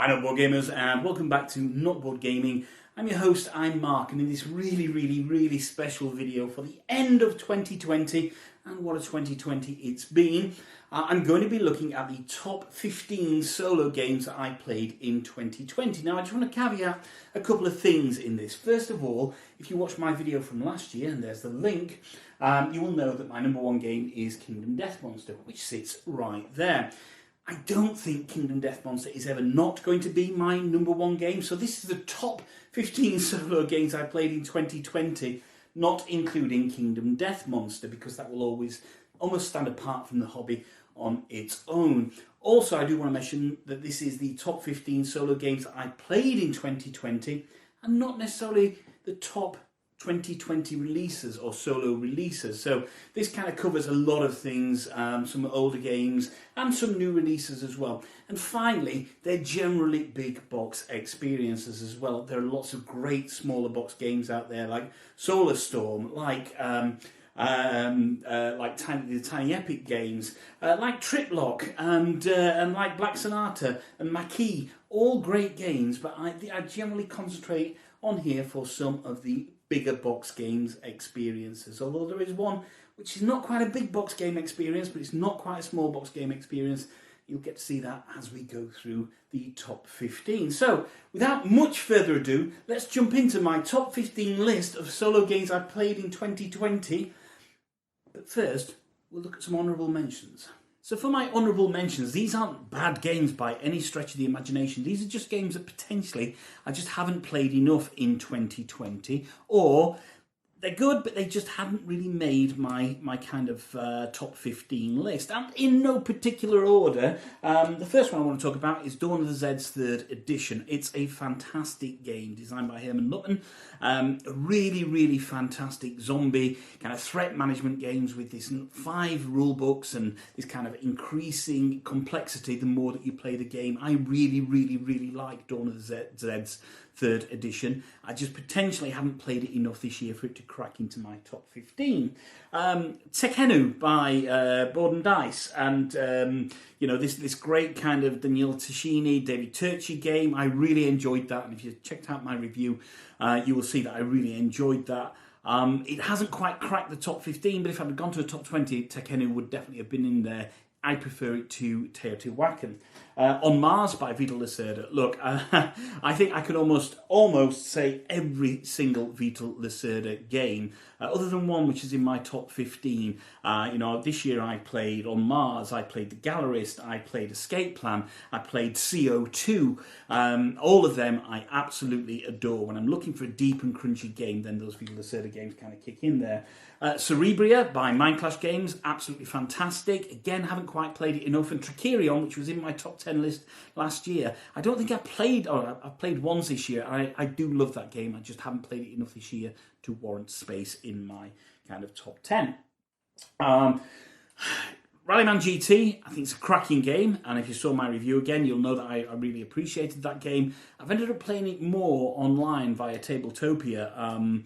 Hello board gamers and welcome back to Not Board Gaming. I'm your host, I'm Mark, and in this really special video for the end of 2020, and what a 2020 it's been, I'm going to be looking at the top 15 solo games that I played in 2020. Now I just want to caveat a couple of things in this. First of all, if you watched my video from last year, and there's the link, you will know that my number one game is Kingdom Death Monster, which sits right there. I don't think Kingdom Death Monster is ever not going to be my number one game. So this is the top 15 solo games I played in 2020, not including Kingdom Death Monster, because that will always almost stand apart from the hobby on its own. Also, I do want to mention that this is the top 15 solo games that I played in 2020, and not necessarily the top 2020 releases or solo releases. So this kind of covers a lot of things, some older games and some new releases as well. And finally, they're generally big box experiences as well. There are lots of great smaller box games out there, like Solar Storm, like the Tiny Epic games, like Triplock and like Black Sonata and Maquis. All great games, but I generally concentrate on here for some of the bigger box games experiences, although there is one which is not quite a big box game experience, but it's not quite a small box game experience. You'll get to see that as we go through the top 15. So without much further ado, let's jump into my top 15 list of solo games I played in 2020. But first, we'll look at some honourable mentions. So for my honourable mentions, these aren't bad games by any stretch of the imagination. These are just games that potentially I just haven't played enough in 2020, or they're good, but they just hadn't really made my kind of top 15 list. And in no particular order, the first one I want to talk about is Dawn of the Zed's 3rd edition. It's a fantastic game designed by Herman Luttman. Really fantastic zombie kind of threat management games with this 5 rule books and this kind of increasing complexity the more that you play the game. I really like Dawn of the Zed's 3rd edition. I just potentially haven't played it enough this year for it to crack into my top 15. Tekhenu by Board and Dice, and this great kind of Daniel Tascini, David Turchi game. I really enjoyed that, and if you checked out my review, you will see that I really enjoyed that. It hasn't quite cracked the top 15, but if I'd gone to the top 20, Tekhenu would definitely have been in there. I prefer it to Teotihuacan. On Mars by Vital Lacerda. Look, I think I could almost say every single Vital Lacerda game, other than one which is in my top 15. This year I played On Mars, I played The Gallerist, I played Escape Plan, I played CO2. All of them I absolutely adore. When I'm looking for a deep and crunchy game, then those Vital Lacerda games kind of kick in there. Cerebria by Mindclash Games, absolutely fantastic. Again, haven't quite played it enough. And Tricerion, which was in my top 10 list last year. I don't think I've played once this year. I do love that game. I just haven't played it enough this year to warrant space in my kind of top 10. Rallyman GT, I think it's a cracking game, and if you saw my review again, you'll know that I really appreciated that game. I've ended up playing it more online via Tabletopia,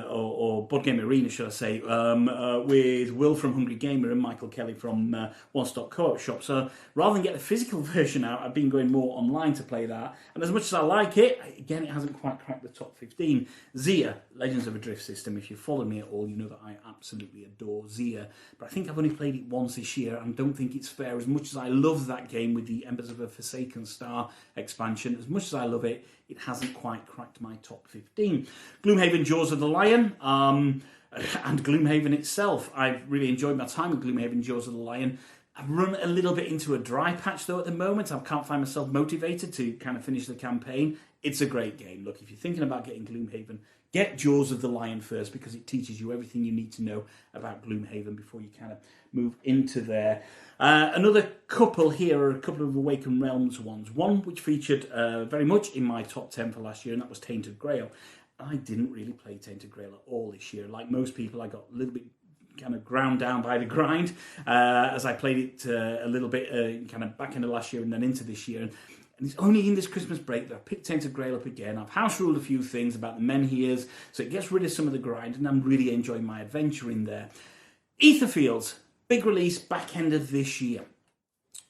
or Board Game Arena, should I say, with Will from Hungry Gamer and Michael Kelly from One Stop Co-op Shop. So rather than get the physical version out, I've been going more online to play that. And as much as I like it, again, it hasn't quite cracked the top 15. Zia, Legends of a Drift System. If you follow me at all, you know that I absolutely adore Zia. But I think I've only played it once this year and don't think it's fair. As much as I love that game with the Embers of a Forsaken Star expansion, as much as I love it, it hasn't quite cracked my top 15. Gloomhaven Jaws of the Lion, and Gloomhaven itself. I've really enjoyed my time with Gloomhaven Jaws of the Lion. I've run a little bit into a dry patch though at the moment. I can't find myself motivated to kind of finish the campaign. It's a great game. Look, if you're thinking about getting Gloomhaven, get Jaws of the Lion first, because it teaches you everything you need to know about Gloomhaven before you kind of move into there. Another couple here are a couple of Awakened Realms ones. One which featured very much in my top 10 for last year, and that was Tainted Grail. I didn't really play Tainted Grail at all this year. Like most people, I got a little bit kind of ground down by the grind as I played it a little bit kind of back into last year and then into this year. And it's only in this Christmas break that I picked Tainted Grail up again. I've house ruled a few things about the menhirs, so it gets rid of some of the grind, and I'm really enjoying my adventure in there. Etherfields, big release back end of this year.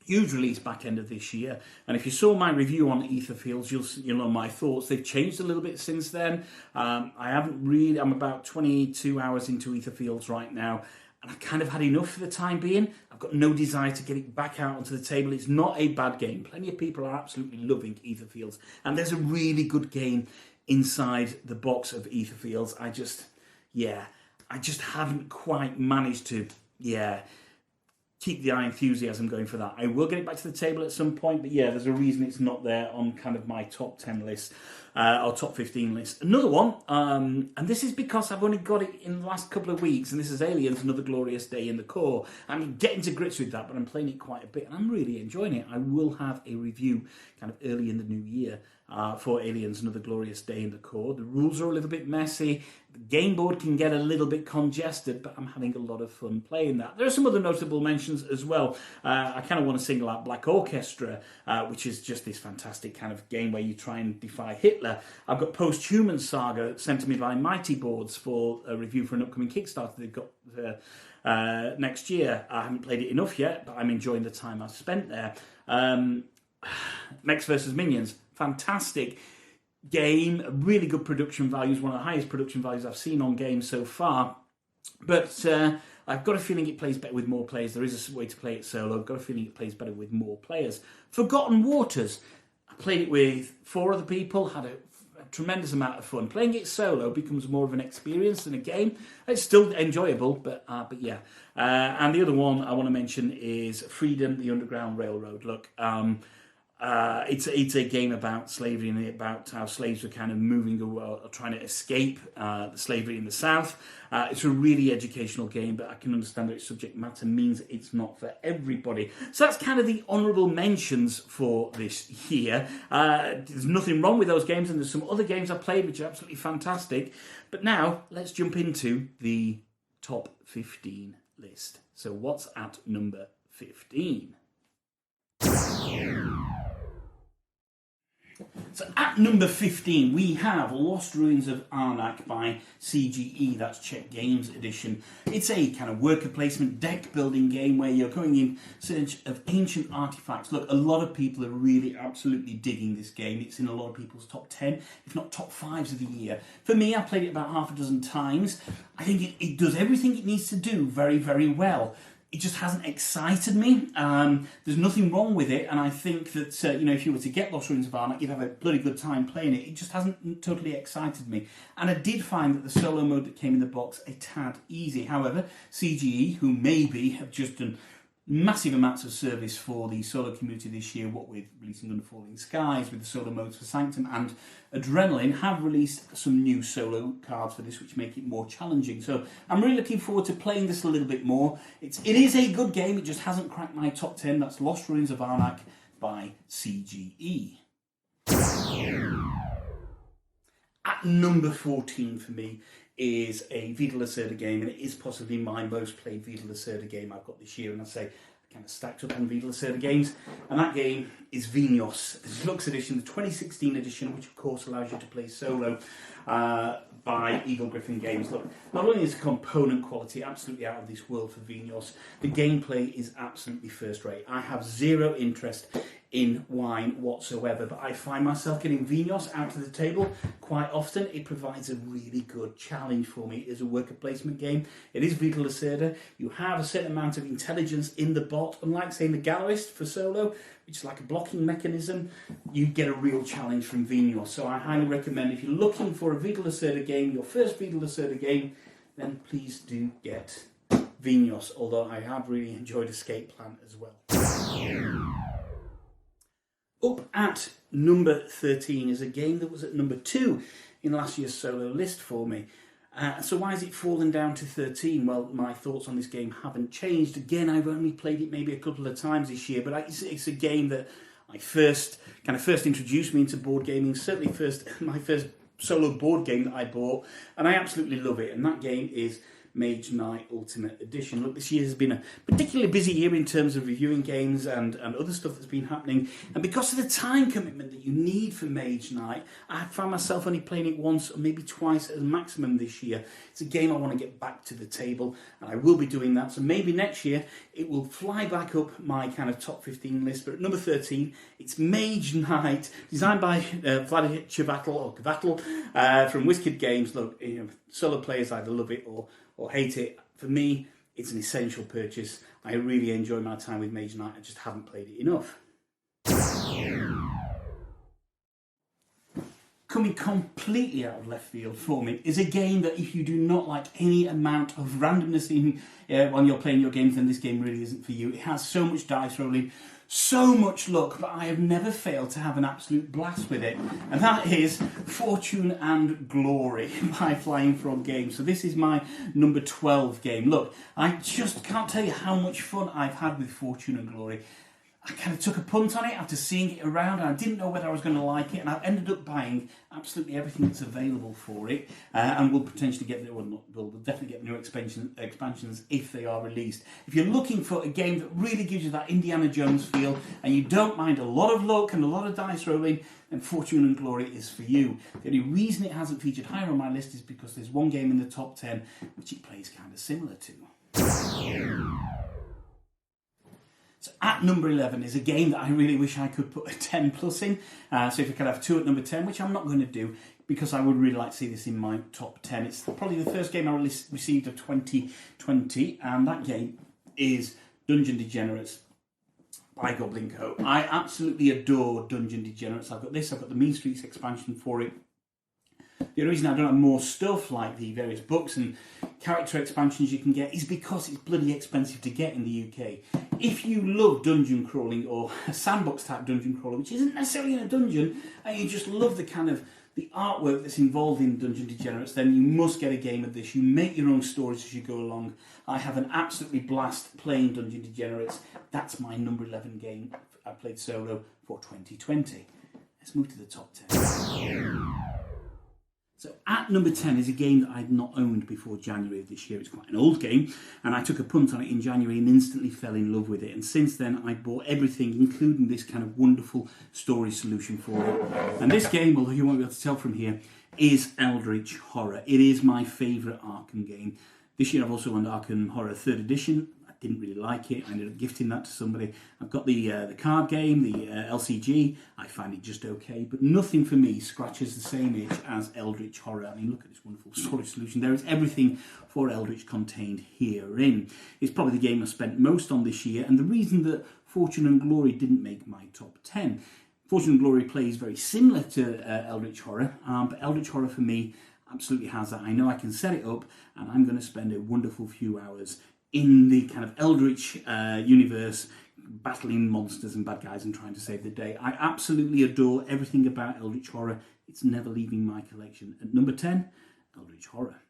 Huge release back end of this year, and if you saw my review on Etherfields, you'll know my thoughts. They've changed a little bit since then. I'm about 22 hours into Etherfields right now, and I've kind of had enough for the time being. I've got no desire to get it back out onto the table. It's not a bad game. Plenty of people are absolutely loving Etherfields, and there's a really good game inside the box of Etherfields. I just haven't quite managed to, keep the enthusiasm going for that. I will get it back to the table at some point, but there's a reason it's not there on kind of my top 10 list, or top 15 list. Another one, and this is because I've only got it in the last couple of weeks, and this is Aliens, Another Glorious Day in the Core. I'm getting to grips with that, but I'm playing it quite a bit, and I'm really enjoying it. I will have a review kind of early in the new year for Aliens, Another Glorious Day in the Core. The rules are a little bit messy. The game board can get a little bit congested, but I'm having a lot of fun playing that. There are some other notable mentions as well. I kind of want to single out Black Orchestra, which is just this fantastic kind of game where you try and defy Hitler. I've got Post-Human Saga sent to me by Mighty Boards for a review for an upcoming Kickstarter they've got next year. I haven't played it enough yet, but I'm enjoying the time I've spent there. Mechs vs. Minions, fantastic game, really good production values, one of the highest production values I've seen on games so far. But I've got a feeling it plays better with more players. There is a way to play it solo. I've got a feeling it plays better with more players. Forgotten Waters, I played it with 4 other people, had a tremendous amount of fun. Playing it solo becomes more of an experience than a game. It's still enjoyable, but yeah. And the other one I want to mention is Freedom, the Underground Railroad. Look, it's a game about slavery and about how slaves were kind of moving or trying to escape the slavery in the South. It's a really educational game, but I can understand that its subject matter means it's not for everybody. So that's kind of the honourable mentions for this year. There's nothing wrong with those games, and there's some other games I've played which are absolutely fantastic. But now let's jump into the top 15 list. So what's at number 15? So at number 15, we have Lost Ruins of Arnak by CGE, that's Czech Games Edition. It's a kind of worker placement deck building game where you're going in search of ancient artifacts. Look, a lot of people are really absolutely digging this game. It's in a lot of people's top 10, if not top 5s of the year. For me, I've played it about half a dozen times. I think it does everything it needs to do very, very well. It just hasn't excited me. There's nothing wrong with it, and I think that if you were to get Lost Ruins of Arnak, you'd have a bloody good time playing it. It just hasn't totally excited me, and I did find that the solo mode that came in the box a tad easy. However, CGE, who maybe have just done massive amounts of service for the solo community this year, what with releasing Under Falling Skies, with the solo modes for Sanctum and Adrenaline, have released some new solo cards for this which make it more challenging. So I'm really looking forward to playing this a little bit more. It is a good game, it just hasn't cracked my top 10. That's Lost Ruins of Arnak by CGE. At number 14 for me is a Vital Lacerda game, and it is possibly my most played Vital Lacerda game I've got this year, and I say I kind of stacked up on Vital Lacerda games, and that game is Vinos, the Deluxe Edition, the 2016 edition, which of course allows you to play solo, by Eagle Griffin Games. Look, not only is the component quality absolutely out of this world for Vinos, the gameplay is absolutely first rate. I have zero interest in wine whatsoever, but I find myself getting Vinos out to the table quite often. It provides a really good challenge for me as a worker placement game. It is Vital Lacerda. You have a certain amount of intelligence in the bot, unlike, say, the Gallerist for solo, which is like a blocking mechanism. You get a real challenge from Vinos. So I highly recommend, if you're looking for a Vital Lacerda game, your first Vital Lacerda game, then please do get Vinos, although I have really enjoyed Escape Plan as well. Up at number 13 is a game that was at number 2 in last year's solo list for me. So why has it fallen down to 13? Well, my thoughts on this game haven't changed. Again, I've only played it maybe a couple of times this year, but it's a game that I first introduced me into board gaming. Certainly my first solo board game that I bought, and I absolutely love it. And that game is Mage Knight Ultimate Edition. Look, this year has been a particularly busy year in terms of reviewing games and other stuff that's been happening. And because of the time commitment that you need for Mage Knight, I found myself only playing it once or maybe twice as maximum this year. It's a game I want to get back to the table, and I will be doing that. So maybe next year it will fly back up my kind of top 15 list. But at number 13, it's Mage Knight, designed by Vladimir Chvatal from WizKid Games. Look, solo players either love it or hate it. For me, it's an essential purchase. I really enjoy my time with Mage Knight. I just haven't played it enough. Coming completely out of left field for me is a game that if you do not like any amount of randomness when you're playing your games, then this game really isn't for you. It has so much dice rolling, so much luck, but I have never failed to have an absolute blast with it. And that is Fortune and Glory by Flying Frog Games. So this is my number 12 game. Look, I just can't tell you how much fun I've had with Fortune and Glory. I kind of took a punt on it after seeing it around, and I didn't know whether I was going to like it, and I've ended up buying absolutely everything that's available for it, and we'll potentially get we'll definitely get new expansions if they are released. If you're looking for a game that really gives you that Indiana Jones feel, and you don't mind a lot of luck and a lot of dice rolling, then Fortune and Glory is for you. The only reason it hasn't featured higher on my list is because there's one game in the top 10 which it plays kind of similar to. So at number 11 is a game that I really wish I could put a 10 plus in. So if I could have 2 at number 10, which I'm not going to do because I would really like to see this in my top 10. It's probably the first game I received of 2020, and that game is Dungeon Degenerates by Goblin Co. I absolutely adore Dungeon Degenerates. I've got the Mean Streets expansion for it. The only reason I don't have more stuff like the various books and character expansions you can get is because it's bloody expensive to get in the UK. If you love dungeon crawling or a sandbox type dungeon crawler, which isn't necessarily in a dungeon, and you just love the kind of the artwork that's involved in Dungeon Degenerates, then you must get a game of this. You make your own stories as you go along. I have an absolutely blast playing Dungeon Degenerates. That's my number 11 game I played solo for 2020. Let's move to the top 10. So at number 10 is a game that I'd not owned before January of this year. It's quite an old game, and I took a punt on it in January and instantly fell in love with it. And since then, I bought everything, including this kind of wonderful story solution for it. And this game, although you won't be able to tell from here, is Eldritch Horror. It is my favourite Arkham game. This year I've also won Arkham Horror 3rd edition. Didn't really like it. I ended up gifting that to somebody. I've got the card game, the LCG. I find it just okay, but nothing for me scratches the same itch as Eldritch Horror. I mean, look at this wonderful story solution. There is everything for Eldritch contained herein. It's probably the game I spent most on this year, and the reason that Fortune and Glory didn't make my top 10. Fortune and Glory plays very similar to Eldritch Horror, but Eldritch Horror for me absolutely has that. I know I can set it up, and I'm going to spend a wonderful few hours in the kind of Eldritch universe, battling monsters and bad guys and trying to save the day. I absolutely adore everything about Eldritch Horror. It's never leaving my collection. At number 10, Eldritch Horror.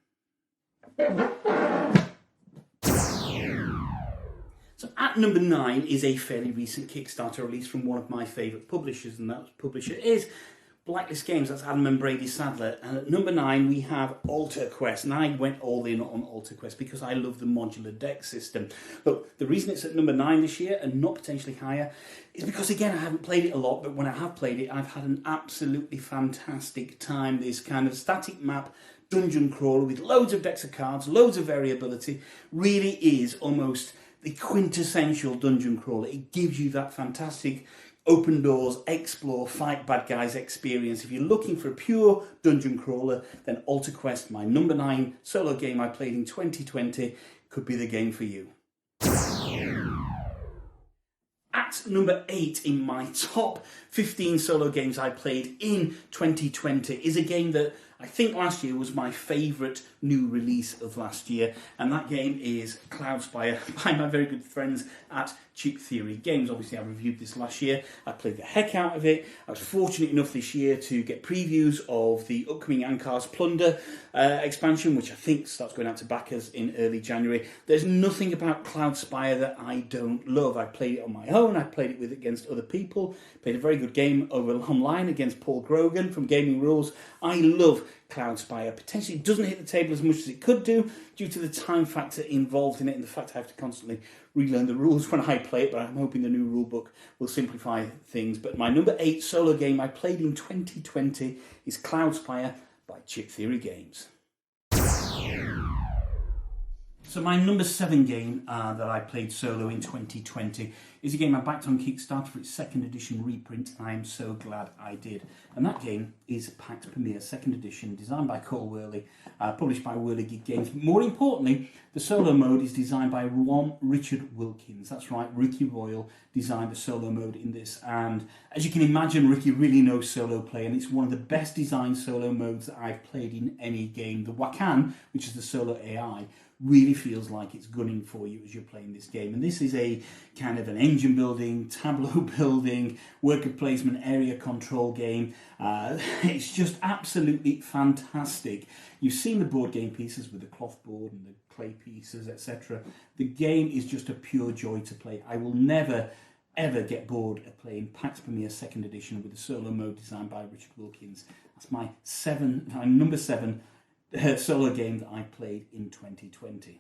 So at number 9 is a fairly recent Kickstarter release from one of my favourite publishers, and that publisher is Blacklist Games. That's Adam and Brady Sadler. And at number 9 we have Alter Quest, and I went all in on Alter Quest because I love the modular deck system. Look, the reason it's at number 9 this year and not potentially higher is because, again, I haven't played it a lot, but when I have played it, I've had an absolutely fantastic time. This kind of static map dungeon crawler with loads of decks of cards, loads of variability, really is almost the quintessential dungeon crawler. It gives you that fantastic open doors, explore, fight bad guys experience. If you're looking for a pure dungeon crawler, then Alter Quest, my number 9 solo game I played in 2020, could be the game for you. At number 8 in my top 15 solo games I played in 2020 is a game that I think last year was my favourite new release of last year, and that game is Cloudspire by my very good friends at Cheap Theory Games. Obviously I reviewed this last year. I played the heck out of it. I was fortunate enough this year to get previews of the upcoming Ankar's Plunder expansion, which I think starts going out to backers in early January. There's nothing about Cloudspire that I don't love. I played it on my own. I played it against other people. Played a very good game over online against Paul Grogan from Gaming Rules. I love Cloud Spire. Potentially it doesn't hit the table as much as it could do due to the time factor involved in it and the fact I have to constantly relearn the rules when I play it, but I'm hoping the new rulebook will simplify things. But my number 8 solo game I played in 2020 is Cloud Spire by Chip Theory Games. So my number 7 game that I played solo in 2020 is a game I backed on Kickstarter for its 2nd edition reprint, and I am so glad I did. And that game is Pax Pamir 2nd edition, designed by Cole Worley, published by Whirly Gig Games. But more importantly, the solo mode is designed by Richard Wilkins. That's right, Ricky Royal designed the solo mode in this. And as you can imagine, Ricky really knows solo play, and it's one of the best designed solo modes that I've played in any game. The Wakan, which is the solo AI, really feels like it's gunning for you as you're playing this game. And this is a kind of an engine building, tableau building, worker placement, area control game. It's just absolutely fantastic. You've seen the board game pieces with the cloth board and the clay pieces, etc. The game is just a pure joy to play. I will never ever get bored of playing Pax Pamir 2nd edition with the solo mode designed by Richard Wilkins. That's my number 7 solo game that I played in 2020.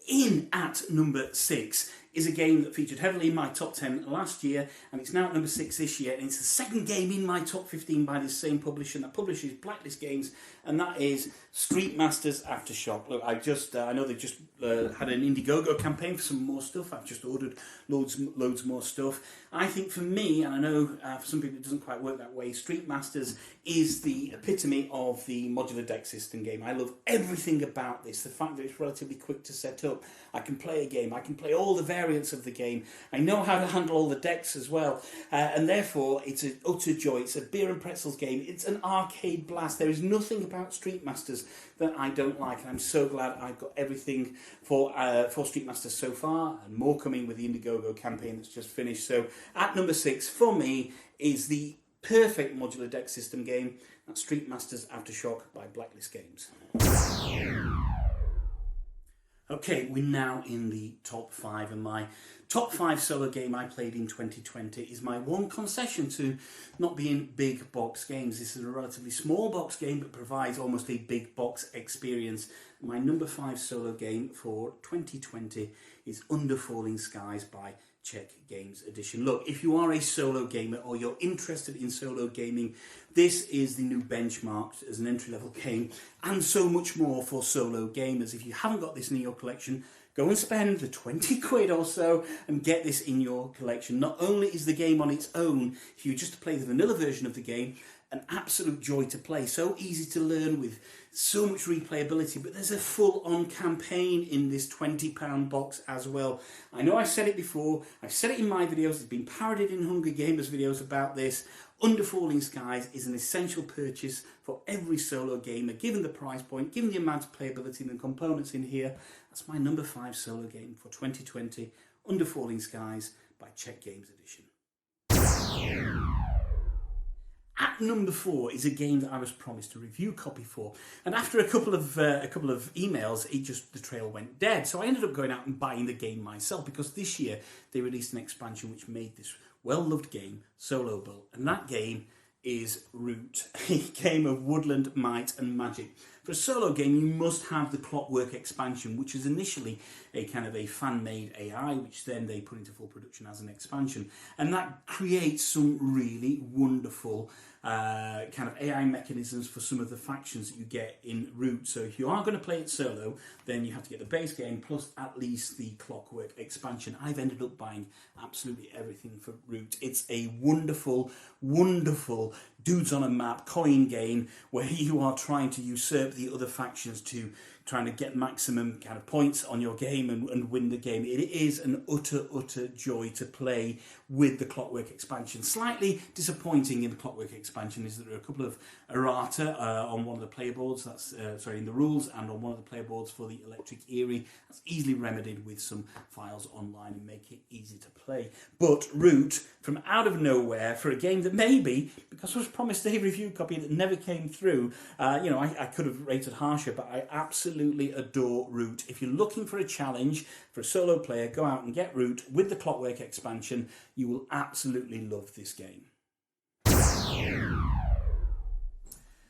In at number 6 is a game that featured heavily in my top 10 last year, and it's now at number 6 this year, and it's the second game in my top 15 by this same publisher that publishes Blacklist Games, and that is Street Masters Aftershock. Look, I know they've just had an Indiegogo campaign for some more stuff. I've just ordered loads more stuff. I think for me, and I know for some people it doesn't quite work that way, Street Masters is the epitome of the modular deck system game. I love everything about this. The fact that it's relatively quick to set up. I can play a game. I can play all the variants of the game. I know how to handle all the decks as well. And therefore, it's an utter joy. It's a beer and pretzels game. It's an arcade blast. There is nothing about Street Masters that I don't like. And I'm so glad I've got everything for Street Masters so far, and more coming with the Indiegogo campaign that's just finished. So at number 6 for me is the perfect modular deck system game. That's Street Masters Aftershock by Blacklist Games. Okay, we're now in the top 5, and my top 5 solo game I played in 2020 is my one concession to not being big box games. This is a relatively small box game but provides almost a big box experience. My number 5 solo game for 2020 is Under Falling Skies by Czech Games Edition. Look, if you are a solo gamer or you're interested in solo gaming, this is the new benchmark as an entry-level game, and so much more for solo gamers. If you haven't got this in your collection, go and spend the 20 quid or so and get this in your collection. Not only is the game on its own, if you were just to play the vanilla version of the game, an absolute joy to play, so easy to learn with so much replayability, but there's a full-on campaign in this £20 box as well. I know I've said it before, I've said it in my videos, it's been parodied in Hungry Gamers videos about this. Under Falling Skies is an essential purchase for every solo gamer, given the price point, given the amount of playability and the components in here. That's my number 5 solo game for 2020, Under Falling Skies by Czech Games Edition. At number 4 is a game that I was promised a review copy for, and after a couple of emails, the trail went dead. So I ended up going out and buying the game myself, because this year they released an expansion which made this well-loved game soloable, and that game is Root, a game of woodland might and magic. For a solo game, you must have the Clockwork expansion, which is initially a kind of a fan-made AI, which then they put into full production as an expansion. And that creates some really wonderful kind of AI mechanisms for some of the factions that you get in Root. So if you are going to play it solo, then you have to get the base game plus at least the Clockwork expansion. I've ended up buying absolutely everything for Root. It's a wonderful, wonderful dudes on a map coin game where you are trying to usurp the other factions to trying to get maximum kind of points on your game and win the game. It is an utter joy to play with the Clockwork expansion. Slightly disappointing in the Clockwork expansion is that there are a couple of errata on one of the player boards, in the rules, and on one of the player boards for the Electric Eerie. That's easily remedied with some files online and make it easy to play. But Root, from out of nowhere, for a game that maybe, because I was promised a review copy that never came through, I could have rated harsher, but I absolutely adore Root. If you're looking for a challenge for a solo player, go out and get Root with the Clockwork expansion. You will absolutely love this game.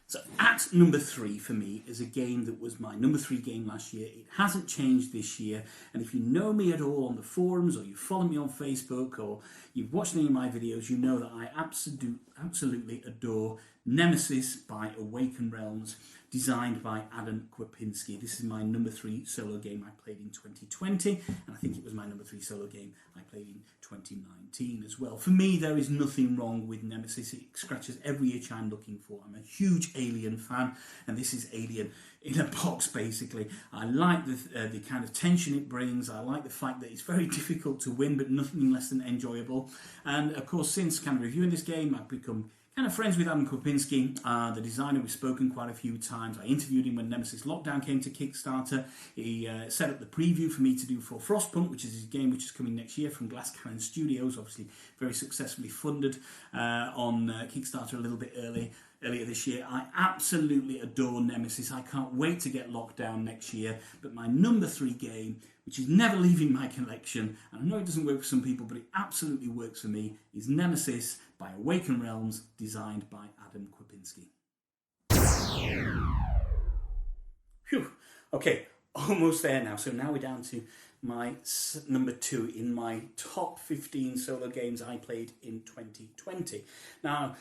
So at number 3 for me is a game that was my number 3 game last year. It hasn't changed this year, and if you know me at all on the forums, or you follow me on Facebook, or you've watched any of my videos, you know that I absolutely adore Nemesis by Awaken Realms, designed by Adam Kwapinski. This is my number 3 solo game I played in 2020, and I think it was my number 3 solo game I played in 2019 as well. For me, there is nothing wrong with Nemesis. It scratches every itch I'm looking for. I'm a huge Alien fan, and this is Alien in a box, basically. I like the kind of tension it brings. I like the fact that it's very difficult to win, but nothing less than enjoyable. And of course, since kind of reviewing this game, I've become kind of friends with Adam Kwapinski, the designer. We've spoken quite a few times. I interviewed him when Nemesis Lockdown came to Kickstarter. He set up the preview for me to do for Frostpunk, which is his game which is coming next year from Glass Cannon Studios, obviously very successfully funded on Kickstarter a little bit earlier this year. I absolutely adore Nemesis. I can't wait to get Lockdown next year. But my number 3 game, which is never leaving my collection, and I know it doesn't work for some people, but it absolutely works for me, is Nemesis by Awaken Realms, designed by Adam Kwapinski. Phew. Okay, almost there now. So now we're down to my number 2 in my top 15 solo games I played in 2020. Now,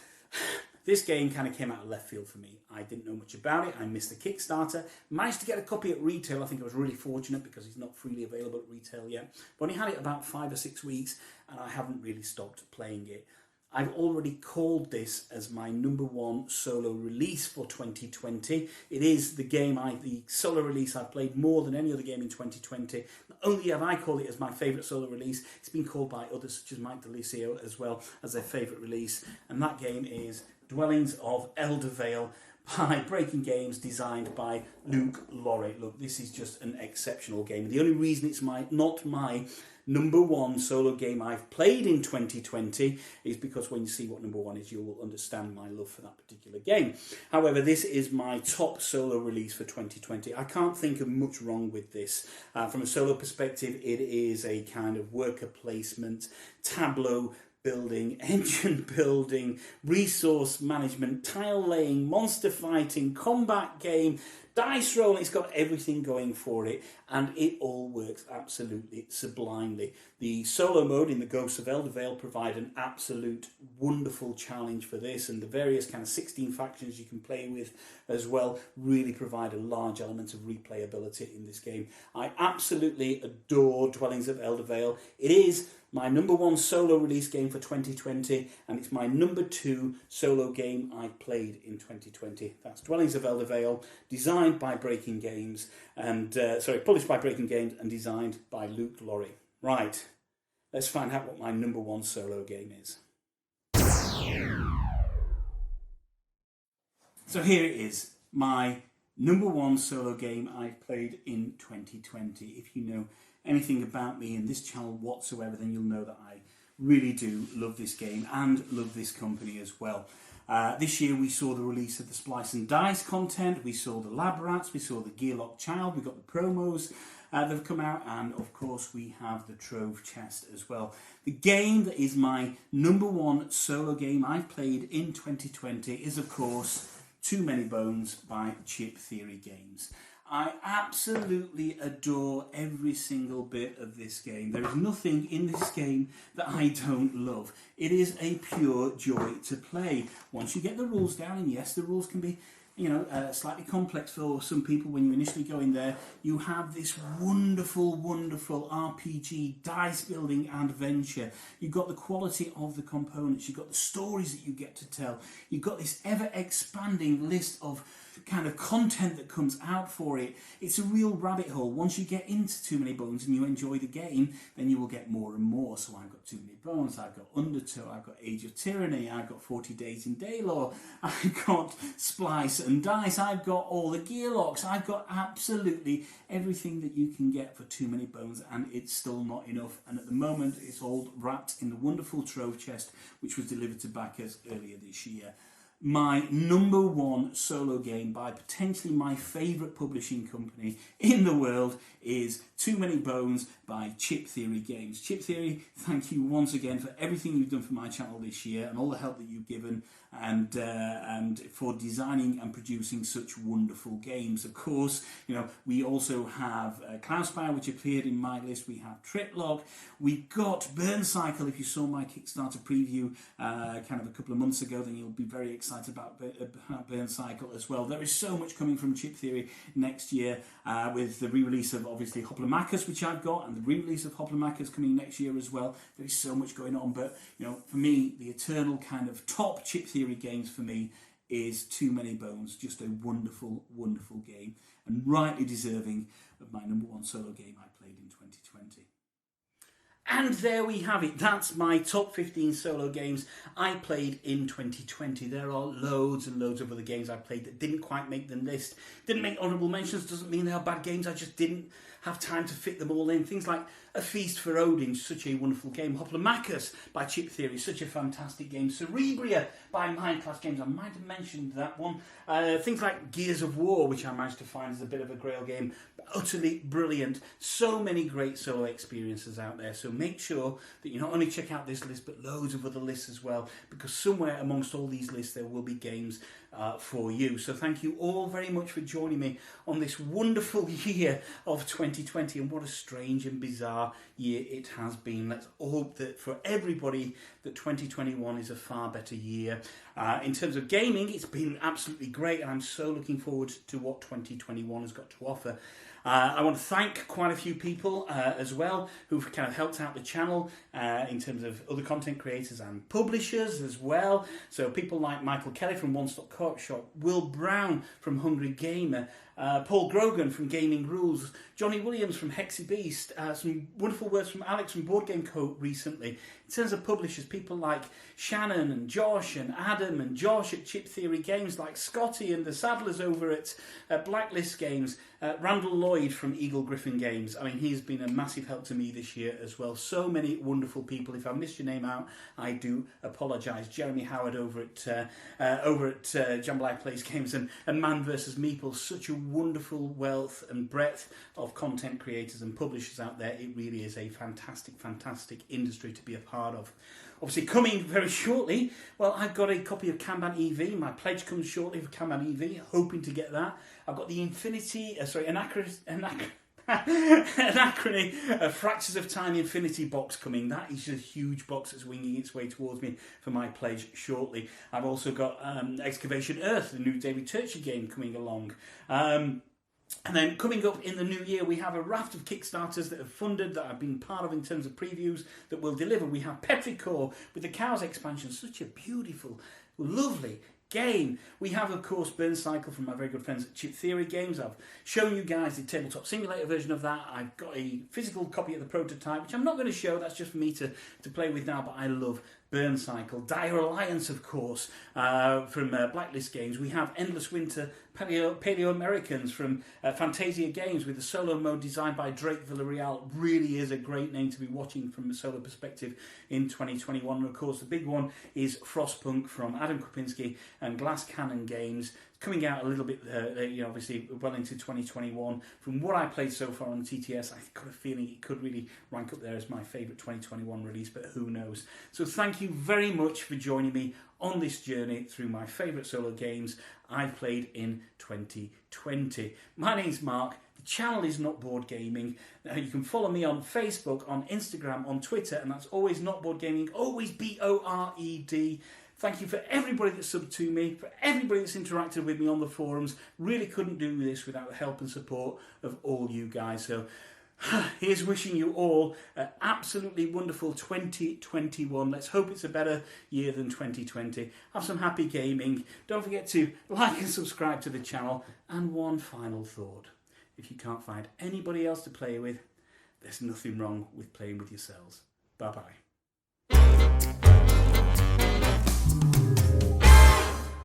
this game kind of came out of left field for me. I didn't know much about it. I missed the Kickstarter. Managed to get a copy at retail. I think I was really fortunate because it's not freely available at retail yet. But I only had it about 5 or 6 weeks, and I haven't really stopped playing it. I've already called this as my number 1 solo release for 2020. It is the solo release I've played more than any other game in 2020. Not only have I called it as my favourite solo release, it's been called by others such as Mike DeLucio as well as their favourite release. And that game is Dwellings of Elder Vale by Breaking Games, designed by Luke Lorre. Look, this is just an exceptional game. The only reason it's not my number 1 solo game I've played in 2020 is because when you see what number 1 is, you will understand my love for that particular game. However, this is my top solo release for 2020. I can't think of much wrong with this. From a solo perspective, it is a kind of worker placement, tableau building, engine building, resource management, tile laying, monster fighting, combat game, dice rolling. It's got everything going for it, and it all works absolutely sublimely. The solo mode in the Ghosts of Elder Vale provide an absolute wonderful challenge for this, and the various kind of 16 factions you can play with as well really provide a large element of replayability in this game. I absolutely adore Dwellings of Elder Vale. It is my number 1 solo release game for 2020, and it's my number 2 solo game I played in 2020. That's Dwellings of Elder Vale, designed by Breaking Games, and published by Breaking Games and designed by Luke Lorre. Right, let's find out what my number 1 solo game is. So here it is, my number 1 solo game I've played in 2020. If you know anything about me in this channel whatsoever, then you'll know that I really do love this game and love this company as well. This year we saw the release of the Splice and Dice content, we saw the Lab Rats, we saw the Gearlock Child, we got the promos that have come out, and of course we have the Trove Chest as well. The game that is my number 1 solo game I've played in 2020 is of course Too Many Bones by Chip Theory Games. I absolutely adore every single bit of this game. There is nothing in this game that I don't love. It is a pure joy to play. Once you get the rules down, and yes, the rules can be slightly complex for some people when you initially go in there, you have this wonderful, wonderful RPG, dice building adventure. You've got the quality of the components, you've got the stories that you get to tell, you've got this ever-expanding list of kind of content that comes out for it. It's a real rabbit hole. Once you get into Too Many Bones and you enjoy the game, then you will get more and more. So I've got Too Many Bones, I've got Undertow, I've got Age of Tyranny, I've got 40 Days in Daylore, I've got Splice and Dice, I've got all the Gearlocks, I've got absolutely everything that you can get for Too Many Bones, and it's still not enough. And at the moment, it's all wrapped in the wonderful Trove Chest, which was delivered to backers earlier this year. My number 1 solo game by potentially my favourite publishing company in the world is Too Many Bones by Chip Theory Games. Chip Theory, thank you once again for everything you've done for my channel this year and all the help that you've given, and for designing and producing such wonderful games. Of course, you know, we also have Cloudspire, which appeared in my list. We have Triplock. We've got Burn Cycle. If you saw my Kickstarter preview kind of a couple of months ago, then you'll be very excited about Burn Cycle as well. There is so much coming from Chip Theory next year, with the re-release of obviously Hoplomachus, which I've got, and the re-release of Hoplomachus coming next year as well. There is so much going on, but you know, for me, the eternal kind of top Chip Theory games for me is Too Many Bones. Just a wonderful, wonderful game, and rightly deserving of my #1 solo game I played in 2020. And there we have it. That's my top 15 solo games I played in 2020. There are loads and loads of other games I played that didn't quite make the list. Didn't make honourable mentions. Doesn't mean they are bad games. I just didn't have time to fit them all in. Things like A Feast for Odin, such a wonderful game. Hoplomachus by Chip Theory, such a fantastic game. Cerebria by Mindclass Games, I might have mentioned that one. Things like Gears of War, which I managed to find as a bit of a grail game, but utterly brilliant. So many great solo experiences out there. So make sure that you not only check out this list, but loads of other lists as well, because somewhere amongst all these lists there will be games for you. So thank you all very much for joining me on this wonderful year of 2020, and what a strange and bizarre year it has been. Let's hope that for everybody that 2021 is a far better year. In terms of gaming, it's been absolutely great, and I'm so looking forward to what 2021 has got to offer. I want to thank quite a few people as well who've kind of helped out the channel in terms of other content creators and publishers as well. So people like Michael Kelly from One Stop Co-op Shop, Will Brown from Hungry Gamer, Paul Grogan from Gaming Rules, Johnny Williams from Hexy Beast, some wonderful words from Alex from Board Game Co recently. In terms of publishers, people like Shannon and Josh and Adam and Josh at Chip Theory Games, like Scotty and the Saddlers over at Blacklist Games, Randall Lloyd from Eagle Griffin Games. I mean, he's been a massive help to me this year as well. So many wonderful people. If I missed your name out, I do apologise. Jeremy Howard over at Jambalaya Plays Games, and Man vs. Meeple. Such a wonderful wealth and breadth of content creators and publishers out there. It really is a fantastic, fantastic industry to be a part of. Obviously, coming very shortly, well, I've got a copy of Kanban EV. My pledge comes shortly for Kanban EV, hoping to get that. I've got the Anachrony Fractures of Time Infinity box coming. That is a huge box that's winging its way towards me for my pledge shortly. I've also got Excavation Earth, the new David Turchy game, coming along. And then coming up in the new year, we have a raft of Kickstarters that have funded, that I've been part of in terms of previews, that will deliver. We have Petrichor with the Cows expansion, such a beautiful, lovely game. We have, of course, Burn Cycle from my very good friends at Chip Theory Games. I've shown you guys the tabletop simulator version of that. I've got a physical copy of the prototype, which I'm not going to show. That's just for me to play with now, but I love Burn Cycle. Dire Alliance, of course, from Blacklist Games. We have Endless Winter Paleo Americans from Fantasia Games, with the solo mode designed by Drake Villarreal. Really is a great name to be watching from a solo perspective in 2021. And of course, the big one is Frostpunk from Adam Kopinski and Glass Cannon Games, coming out a little bit, obviously well into 2021. From what I played so far on the TTS, I've got a feeling it could really rank up there as my favourite 2021 release, but who knows. So thank you very much for joining me on this journey through my favourite solo games I've played in 2020. My name's Mark. The channel is Not Board Gaming. You can follow me on Facebook, on Instagram, on Twitter, and that's always Not Board Gaming, always BORED. Thank you for everybody that subbed to me, for everybody that's interacted with me on the forums. Really couldn't do this without the help and support of all you guys. So here's wishing you all an absolutely wonderful 2021. Let's hope it's a better year than 2020. Have some happy gaming. Don't forget to like and subscribe to the channel. And one final thought. If you can't find anybody else to play with, there's nothing wrong with playing with yourselves. Bye-bye.